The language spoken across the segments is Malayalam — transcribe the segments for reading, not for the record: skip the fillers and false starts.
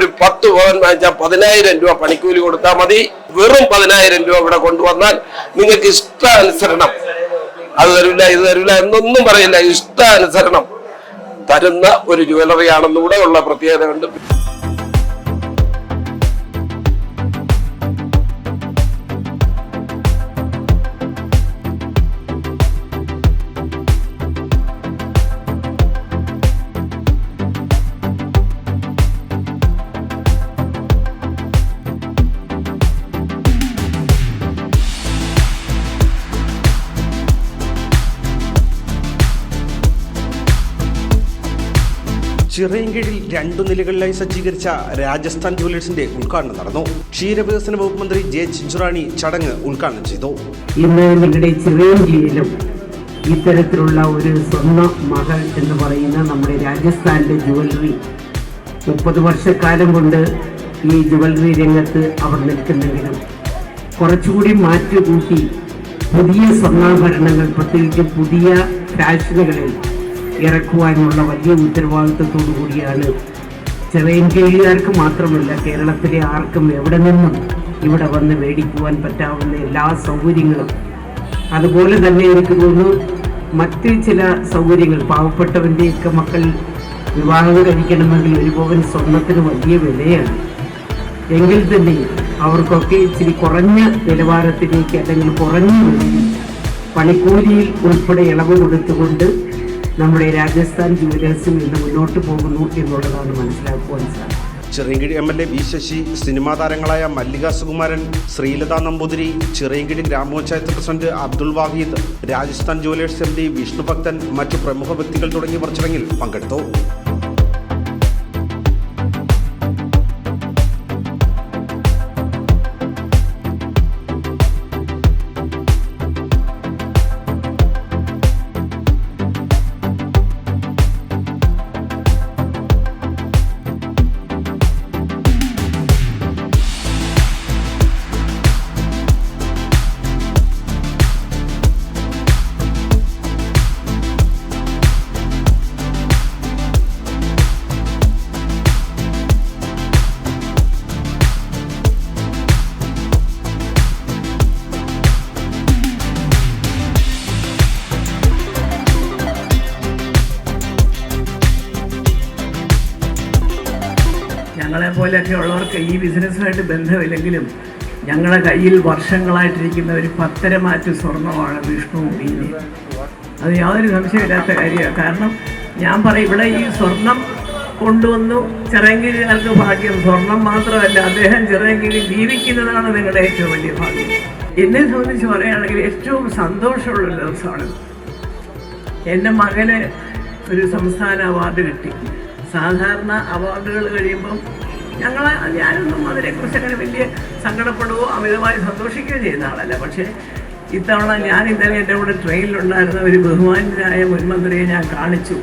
ഒരു 10 പവൻ വാങ്ങിച്ചാൽ 10,000 രൂപ പണിക്കൂലി കൊടുത്താൽ മതി. വെറും 10,000 രൂപ ഇവിടെ കൊണ്ടുവന്നാൽ നിങ്ങൾക്ക് ഇഷ്ടാനുസരണം, അത് തരില്ല ഇത് തരില്ല എന്നൊന്നും പറയില്ല, ഇഷ്ടാനുസരണം തരുന്ന ഒരു ജ്വല്ലറി ആണെന്നൂടെ ഉള്ള പ്രത്യേകത ഉണ്ട്. ചിറയൻകീഴിൽ 2 നിലകളിലായി സജ്ജീകരിച്ച രാജസ്ഥാൻ ജുവലേഴ്സിന്റെ ഉദ്ഘാടനം നടന്നു. ക്ഷീരവികസന വകുപ്പ് മന്ത്രി ജെ ചിഞ്ചുറാണി ചടങ്ങ് ഉദ്ഘാടനം ചെയ്തു. ഇന്ന് നിങ്ങളുടെ ചിറയൻകീഴിലും ഇത്തരത്തിലുള്ള ഒരു സ്വർണ്ണ മകൾ എന്ന് പറയുന്ന നമ്മുടെ രാജസ്ഥാന്റെ ജുവലറി 30 വർഷക്കാലം കൊണ്ട് ഈ ജുവലറി രംഗത്ത് അവർ നിൽക്കുന്നെങ്കിലും കുറച്ചുകൂടി മാറ്റുകൂട്ടി പുതിയ സ്വർണ്ണാഭരണങ്ങൾ, പ്രത്യേകിച്ച് പുതിയ ഫാഷനുകളിൽ ഇറക്കുവാനുള്ള വലിയ ഉത്തരവാദിത്വത്തോടു കൂടിയാണ് ചിറയൻകീഴുകാർക്ക് മാത്രമല്ല കേരളത്തിലെ ആർക്കും എവിടെ നിന്നും ഇവിടെ വന്ന് മേടിക്കുവാൻ പറ്റാവുന്ന എല്ലാ സൗകര്യങ്ങളും, അതുപോലെ തന്നെ എനിക്ക് തോന്നുന്നു മറ്റ് ചില സൗകര്യങ്ങൾ, പാവപ്പെട്ടവൻ്റെയൊക്കെ മക്കൾ വിവാഹം കഴിക്കണമെങ്കിൽ 1 പവൻ സ്വർണത്തിന് വലിയ വിലയാണ്. എങ്കിൽ തന്നെ അവർക്കൊക്കെ ഇച്ചിരി കുറഞ്ഞ നിലവാരത്തിലേക്ക് അല്ലെങ്കിൽ കുറഞ്ഞ പണിക്കൂലിയിൽ ഉൾപ്പെടെ ഇളവ് കൊടുത്തുകൊണ്ട് നമ്മുടെ രാജസ്ഥാൻ ജുവലേഴ്സും ഇന്ന് മുന്നോട്ട് പോകുന്നു എന്നുള്ളതാണ് മനസ്സിലാക്കുവാൻ സാധിക്കും. ചിറയൻകീഴ് MLA വി ശശി, സിനിമാ താരങ്ങളായ മല്ലിക സുകുമാരൻ, ശ്രീലത നമ്പൂതിരി, ചിറയൻകീഴ് ഗ്രാമപഞ്ചായത്ത് president Abdul Wahid, Rajasthan jewellers MD Vishnu Bhakthan, മറ്റു പ്രമുഖ വ്യക്തികൾ തുടങ്ങിയവർ ചടങ്ങിൽ പങ്കെടുത്തു. ഞങ്ങളെപ്പോലെയൊക്കെ ഉള്ളവർക്ക് ഈ ബിസിനസ്സുമായിട്ട് ബന്ധമില്ലെങ്കിലും ഞങ്ങളുടെ കയ്യിൽ വർഷങ്ങളായിട്ടിരിക്കുന്ന ഒരു 10 മാറ്റ് സ്വർണ്ണമാണ് വിഷ്ണു മീനി. അത് യാതൊരു സംശയമില്ലാത്ത കാര്യമാണ്. കാരണം ഞാൻ പറയും, ഇവിടെ ഈ സ്വർണം കൊണ്ടുവന്നു ചിറയൻകീഴുകാർക്ക് ഭാഗ്യം. സ്വർണം മാത്രമല്ല, അദ്ദേഹം ചിറയൻകീഴിൽ ജീവിക്കുന്നതാണ് നിങ്ങളുടെ ഏറ്റവും വലിയ ഭാഗ്യം. എന്നെ സംബന്ധിച്ച് പറയുകയാണെങ്കിൽ ഏറ്റവും സന്തോഷമുള്ള ദിവസമാണ്. എൻ്റെ മകന് ഒരു സംസ്ഥാന അവാർഡ് കിട്ടി. സാധാരണ അവാർഡുകൾ കഴിയുമ്പം ഞാനൊന്നും അതിനെക്കുറിച്ച് അങ്ങനെ വലിയ സങ്കടപ്പെടുകയോ അമിതമായി സന്തോഷിക്കുകയോ ചെയ്യുന്ന ആളല്ല. പക്ഷേ ഇത്തവണ ഞാൻ ഇന്നലെ എൻ്റെ കൂടെ ട്രെയിനിലുണ്ടായിരുന്ന ഒരു ബഹുമാന്യനായ മുൻമന്ത്രിയെ ഞാൻ കാണിച്ചു.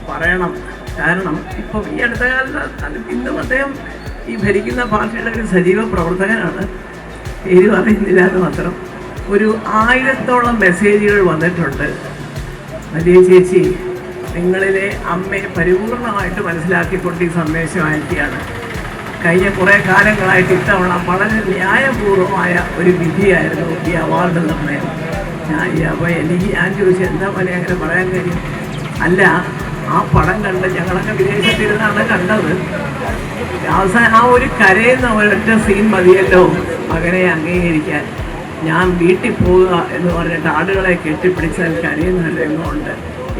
പറയണം, കാരണം ഇപ്പം ഈ അടുത്ത കാലത്ത് ഇന്നും അദ്ദേഹം ഈ ഭരിക്കുന്ന പാർട്ടിയുടെ ഒരു സജീവ പ്രവർത്തകനാണ്. പേര് പറയുന്നില്ല എന്ന് മാത്രം. ഒരു 1000-ഓളം മെസ്സേജുകൾ വന്നിട്ടുണ്ട്. വലിയ ചേച്ചി, നിങ്ങളിലെ അമ്മയെ പരിപൂർണമായിട്ട് മനസ്സിലാക്കിക്കൊണ്ട് ഈ സന്ദേശം അയക്കുകയാണ്. കഴിഞ്ഞ കുറേ കാലങ്ങളായിട്ട് ഇത്തവണ വളരെ ന്യായപൂർവമായ ഒരു വിധിയായിരുന്നു ഈ അവാർഡ് നിർണ്ണയം. അപ്പോൾ ഞാൻ ചോദിച്ചു, എന്താ പോലെ അങ്ങനെ പറയാൻ കഴിയും? അല്ല, ആ പടം കണ്ട് ഞങ്ങളൊക്കെ വിദേശത്തിരുന്നാണ് കണ്ടത്. അവസാനം ആ ഒരു കരയുന്ന ഒരൊറ്റ സീൻ മതിയല്ലോ മകനെ അംഗീകരിക്കാൻ. ഞാൻ വീട്ടിൽ പോവുക എന്ന് പറഞ്ഞിട്ട് ആടുകളെ കെട്ടിപ്പിടിച്ചാൽ കരയുന്ന രംഗമുണ്ട്.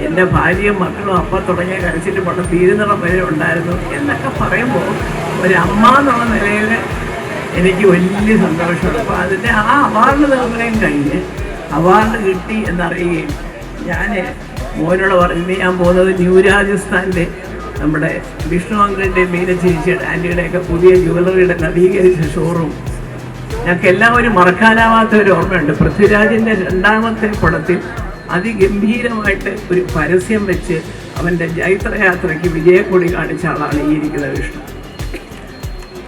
എൻ്റെ ഭാര്യയും മക്കളും അപ്പം തുടങ്ങിയ കരച്ചിട്ട് പണ്ട് തീരുന്നിടം വരെ ഉണ്ടായിരുന്നു എന്നൊക്കെ പറയുമ്പോൾ ഒരമ്മ എന്നുള്ള നിലയിൽ എനിക്ക് വലിയ സന്തോഷമുണ്ട്. അപ്പോൾ അതിൻ്റെ ആ അവാർഡ് നിർണ്ണയം കഴിഞ്ഞ് അവാർഡ് കിട്ടി എന്നറിയുകയും ഞാൻ മോനോട് പറഞ്ഞു, ഞാൻ പോകുന്നത് ന്യൂ രാജസ്ഥാനിലെ നമ്മുടെ വിഷ്ണു അങ്കിളിൻ്റെ മീനച്ചേച്ചിയുടെ ആൻറ്റിയുടെയൊക്കെ പുതിയ ജുവലറിയുടെ നവീകരിച്ച ഷോറൂം. ഞങ്ങൾക്ക് എല്ലാവരും മറക്കാനാവാത്ത ഒരു ഓർമ്മയുണ്ട്. പൃഥ്വിരാജിൻ്റെ 2ാമത്തെ പടത്തിൽ അതിഗംഭീരമായിട്ട് ഒരു പരസ്യം വെച്ച് അവൻ്റെ ജൈത്രയാത്രയ്ക്ക് വിജയക്കൊടി കാണിച്ച ആളാണ് ഈ ഇരിക്കുന്ന വിഷ്ണു.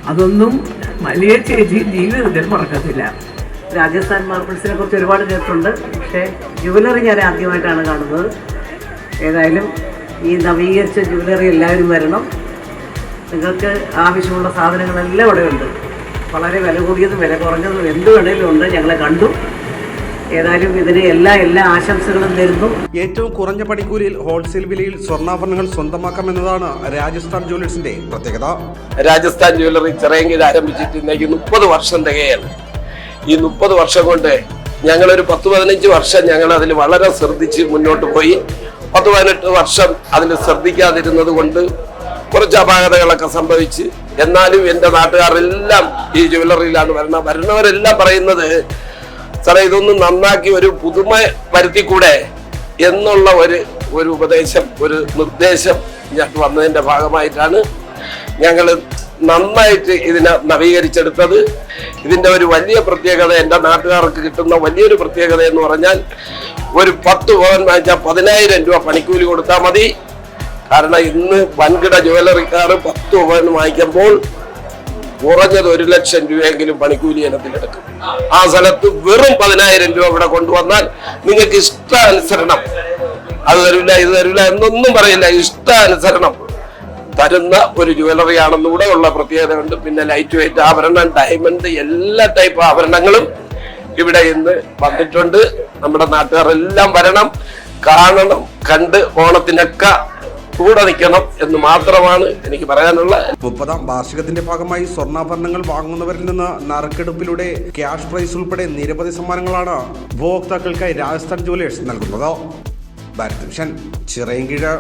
അതൊന്നും വലിയ ചേച്ചി ജീവിതത്തിൽ മറക്കത്തില്ല. രാജസ്ഥാൻ മാർബിൾസിനെ കുറിച്ച് ഒരുപാട് കേട്ടിട്ടുണ്ട്, പക്ഷേ ജുവലറി ഞാൻ ആദ്യമായിട്ടാണ് കാണുന്നത്. ഏതായാലും ഈ നവീകരിച്ച ജുവലറി എല്ലാവരും വരണം. നിങ്ങൾക്ക് ആവശ്യമുള്ള സാധനങ്ങളെല്ലാം ഇവിടെ ഉണ്ട്. വളരെ വില കൂടിയതും വില കുറഞ്ഞതും എന്ത് വേണേലും ഉണ്ട്. ഞങ്ങളെ കണ്ടു. ഏതായാലും ഇതിന് എല്ലാ ആശംസകളും തരുന്നു. ഏറ്റവും കുറഞ്ഞ പണിക്കൂലിയിൽ ഹോൾസെയിൽ വിലയിൽ സ്വർണ്ണാഭരണങ്ങൾ സ്വന്തമാക്കാമെന്നതാണ് രാജസ്ഥാൻ ജ്വല്ലേഴ്സിന്റെ പ്രത്യേകത. രാജസ്ഥാൻ ജ്വല്ലറി ചിറയൻകീഴ് ആരംഭിച്ചിട്ട് ഇന്നേക്ക് 30 വർഷം തികയാണ്. ഈ 30 വർഷം കൊണ്ട് ഞങ്ങളൊരു 10-15 വർഷം ഞങ്ങൾ അതിൽ വളരെ ശ്രദ്ധിച്ച് മുന്നോട്ട് പോയി. 10-18 വർഷം അതിൽ ശ്രദ്ധിക്കാതിരുന്നത് കൊണ്ട് കുറച്ച് അപാകതകളൊക്കെ സംഭവിച്ച്, എന്നാലും എൻ്റെ നാട്ടുകാരെല്ലാം ഈ ജ്വല്ലറിയിലാണ് വരുന്നവരെല്ലാം പറയുന്നത്, സാറേ ഇതൊന്ന് നന്നാക്കി ഒരു പുതുമ വരുത്തിക്കൂടെ എന്നുള്ള ഒരു ഉപദേശം, ഒരു നിർദ്ദേശം ഞാൻ വന്നതിൻ്റെ ഭാഗമായിട്ടാണ് ഞങ്ങൾ നന്നായിട്ട് ഇതിനെ നവീകരിച്ചെടുത്തത്. ഇതിൻ്റെ ഒരു വലിയ പ്രത്യേകത, എൻ്റെ നാട്ടുകാർക്ക് കിട്ടുന്ന വലിയൊരു പ്രത്യേകത എന്ന് പറഞ്ഞാൽ, ഒരു 10 പവൻ വാങ്ങിച്ചാൽ 10,000 രൂപ പണിക്കൂലി കൊടുത്താൽ മതി. കാരണം ഇന്ന് വൻകിട ജ്വല്ലറിക്കാർ 10 പവൻ വാങ്ങിക്കുമ്പോൾ കുറഞ്ഞത് 1 ലക്ഷം രൂപയെങ്കിലും പണിക്കൂലി ഇനത്തിലെടുക്കും. ആ സ്ഥലത്ത് വെറും 10,000 രൂപ ഇവിടെ കൊണ്ടുവന്നാൽ നിങ്ങൾക്ക് ഇഷ്ടാനുസരണം, അത് തരില്ല ഇത് തരില്ല എന്നൊന്നും പറയില്ല, ഇഷ്ടാനുസരണം തരുന്ന ഒരു ജ്വല്ലറി ആണെന്നൂടെ ഉള്ള പ്രത്യേകത ഉണ്ട്. പിന്നെ ലൈറ്റ് വെയിറ്റ് ആഭരണം, ഡയമണ്ട്, എല്ലാ ടൈപ്പ് ആഭരണങ്ങളും ഇവിടെ ഇന്ന് വന്നിട്ടുണ്ട്. നമ്മുടെ നാട്ടുകാരെല്ലാം വരണം, കാണണം, കണ്ട് ഓണത്തിനൊക്കെ കൂടെ നിൽക്കണം എന്ന് മാത്രമാണ് എനിക്ക് പറയാനുള്ളത്. 30ാം വാർഷികത്തിന്റെ ഭാഗമായി സ്വർണ്ണാഭരണങ്ങൾ വാങ്ങുന്നവരിൽ നിന്ന് നറുക്കെടുപ്പിലൂടെ ക്യാഷ് പ്രൈസ് ഉൾപ്പെടെ നിരവധി സമ്മാനങ്ങളാണ് ഉപഭോക്താക്കൾക്കായി രാജസ്ഥാൻ ജ്വല്ലേഴ്സ് നൽകുന്നത്. ഭാരത് വിഷൻ, ചിറയൻകീഴ്.